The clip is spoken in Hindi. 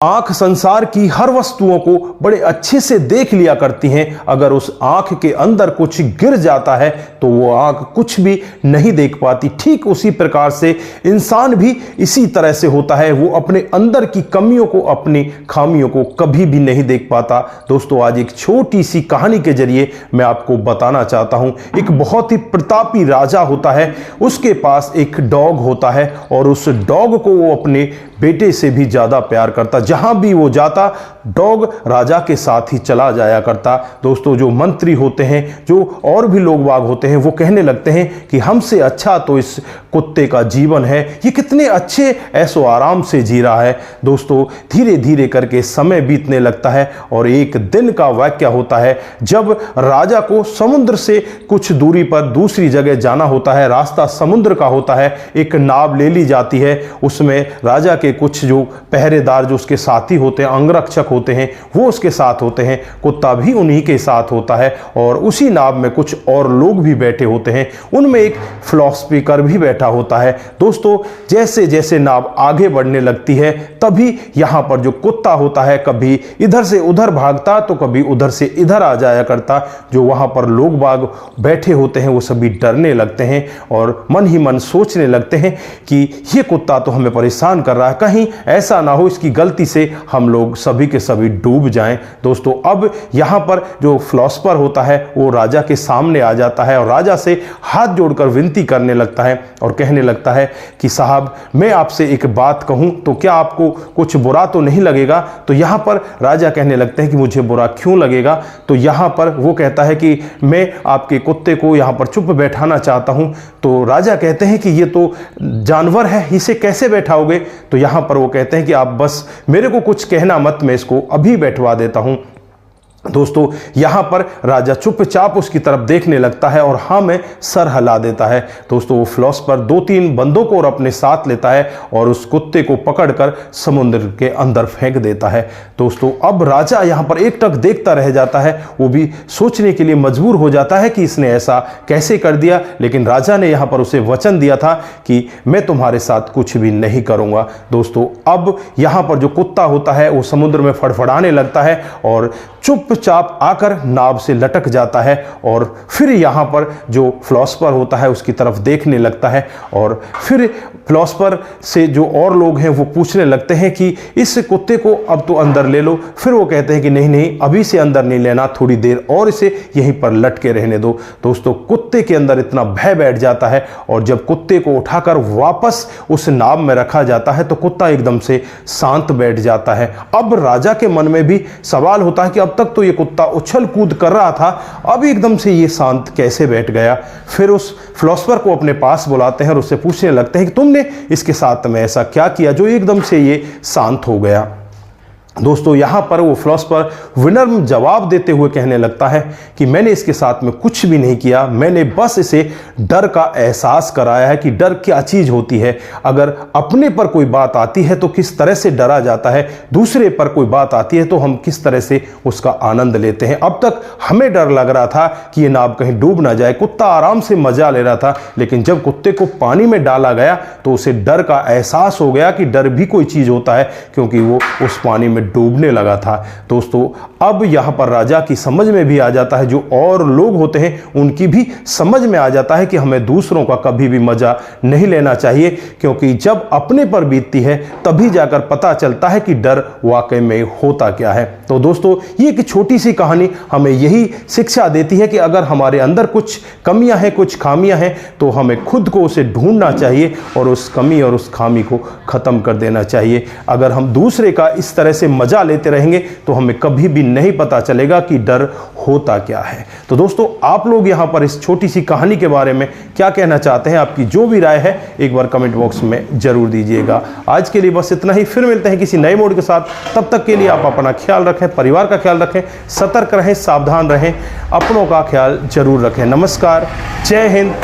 आंख संसार की हर वस्तुओं को बड़े अच्छे से देख लिया करती हैं। अगर उस आंख के अंदर कुछ गिर जाता है तो वो आंख कुछ भी नहीं देख पाती। ठीक उसी प्रकार से इंसान भी इसी तरह से होता है, वो अपने अंदर की कमियों को, अपनी खामियों को कभी भी नहीं देख पाता। दोस्तों, आज एक छोटी सी कहानी के जरिए मैं आपको बताना चाहता हूं। एक बहुत ही प्रतापी राजा होता है, उसके पास एक डॉग होता है और उस डॉग को वो अपने बेटे से भी ज्यादा प्यार करता। जहां भी वो जाता डॉग राजा के साथ ही चला जाया करता। दोस्तों, जो मंत्री होते हैं, जो और भी लोग बाग होते हैं, वो कहने लगते हैं कि हमसे अच्छा तो इस कुत्ते का जीवन है, ये कितने अच्छे ऐसो आराम से जी रहा है। दोस्तों, धीरे धीरे करके समय बीतने लगता है और एक दिन का वाक्य होता है जब राजा को समुद्र से कुछ दूरी पर दूसरी जगह जाना होता है। रास्ता समुद्र का होता है, एक नाव ले ली जाती है, उसमें राजा के कुछ जो पहरेदार, जो उसके साथी होते हैं, अंगरक्षक होते हैं, वो उसके साथ होते हैं, कुत्ता भी उन्हीं के साथ होता है और उसी नाव में कुछ और लोग भी बैठे होते हैं, उनमें एक फिलोसफिकर भी बैठा होता है। दोस्तों, जैसे जैसे नाव आगे बढ़ने लगती है तभी यहां पर जो कुत्ता होता है कभी इधर से उधर भागता तो कभी उधर से इधर आ जाया करता। जो वहां पर लोग बाग बैठे होते हैं वो सभी डरने लगते हैं और मन ही मन सोचने लगते हैं कि ये कुत्ता तो हमें परेशान कर रहा है, कहीं ऐसा ना हो इसकी गलती से हम लोग सभी के सभी डूब जाएं। दोस्तों, अब यहां पर जो फिलोसफर होता है वो राजा के सामने आ जाता है और राजा से हाथ जोड़कर विनती करने लगता है और कहने लगता है कि साहब, मैं आपसे एक बात कहूं तो क्या आपको कुछ बुरा तो नहीं लगेगा? तो यहां पर राजा कहने लगते हैं कि मुझे बुरा क्यों लगेगा? तो यहां पर वो कहता है कि मैं आपके कुत्ते को यहां पर चुप बैठाना चाहता हूं। तो राजा कहते हैं कि ये तो जानवर है, इसे कैसे बैठाओगे? तो यहां पर वो कहते हैं कि आप बस मेरे को कुछ कहना मत, मैं इसको अभी बैठवा देता हूं। दोस्तों, यहां पर राजा चुपचाप उसकी तरफ देखने लगता है और हाँ में सर हिला देता है। दोस्तों, वो फिलोसफर 2-3 बंदों को और अपने साथ लेता है और उस कुत्ते को पकड़कर समुद्र के अंदर फेंक देता है। दोस्तों, अब राजा यहां पर एकटक देखता रह जाता है, वो भी सोचने के लिए मजबूर हो जाता है कि इसने ऐसा कैसे कर दिया। लेकिन राजा ने यहां पर उसे वचन दिया था कि मैं तुम्हारे साथ कुछ भी नहीं करूंगा। दोस्तों, अब यहां पर जो कुत्ता होता है वो समुद्र में फड़फड़ाने लगता है और चुपचाप आकर नाव से लटक जाता है और फिर यहां पर जो फिलोसफर होता है उसकी तरफ देखने लगता है और फिर फिलोसफर से जो और लोग हैं वो पूछने लगते हैं कि इस कुत्ते को अब तो अंदर ले लो। फिर वो कहते हैं कि नहीं नहीं, अभी से अंदर नहीं लेना, थोड़ी देर और इसे यहीं पर लटके रहने दो। दोस्तों, कुत्ते के अंदर इतना भय बैठ जाता है और जब कुत्ते को उठाकर वापस उस नाव में रखा जाता है तो कुत्ता एकदम से शांत बैठ जाता है। अब राजा के मन में भी सवाल होता है कि अब तक तो ये कुत्ता उछल कूद कर रहा था, अब एकदम से ये शांत कैसे बैठ गया? फिर उस फिलोसफर को अपने पास बुलाते हैं और उससे पूछने लगते हैं कि तुमने इसके साथ में ऐसा क्या किया जो एकदम से ये शांत हो गया? दोस्तों, यहां पर वो फिलोसफर विनम्र जवाब देते हुए कहने लगता है कि मैंने इसके साथ में कुछ भी नहीं किया, मैंने बस इसे डर का एहसास कराया है कि डर क्या चीज होती है। अगर अपने पर कोई बात आती है तो किस तरह से डरा जाता है, दूसरे पर कोई बात आती है तो हम किस तरह से उसका आनंद लेते हैं। अब तक हमें डर लग रहा था कि ये नाव कहीं डूब ना जाए, कुत्ता आराम से मजा ले रहा था, लेकिन जब कुत्ते को पानी में डाला गया तो उसे डर का एहसास हो गया कि डर भी कोई चीज होता है, क्योंकि वो उस पानी में डूबने लगा था। दोस्तों, अब यहां पर राजा की समझ में भी आ जाता है, जो और लोग होते हैं उनकी भी समझ में आ जाता है कि हमें दूसरों का कभी भी मजा नहीं लेना चाहिए, क्योंकि जब अपने पर बीतती है तभी जाकर पता चलता है कि डर वाकई में होता क्या है। तो दोस्तों, ये एक छोटी सी कहानी हमें यही शिक्षा देती है कि अगर हमारे अंदर कुछ कमियां हैं, कुछ खामियां हैं, तो हमें खुद को उसे ढूंढना चाहिए और उस कमी और उस खामी को खत्म कर देना चाहिए। अगर हम दूसरे का इस तरह से मजा लेते रहेंगे तो हमें कभी भी नहीं पता चलेगा कि डर होता क्या है। तो दोस्तों, आप लोग यहां पर इस छोटी सी कहानी के बारे में क्या कहना चाहते हैं? आपकी जो भी राय है एक बार कमेंट बॉक्स में जरूर दीजिएगा। आज के लिए बस इतना ही, फिर मिलते हैं किसी नए मोड के साथ। तब तक के लिए आप अपना ख्याल रखें, परिवार का ख्याल रखें, सतर्क रहें, सावधान रहें, अपनों का ख्याल जरूर रखें। नमस्कार, जय हिंद,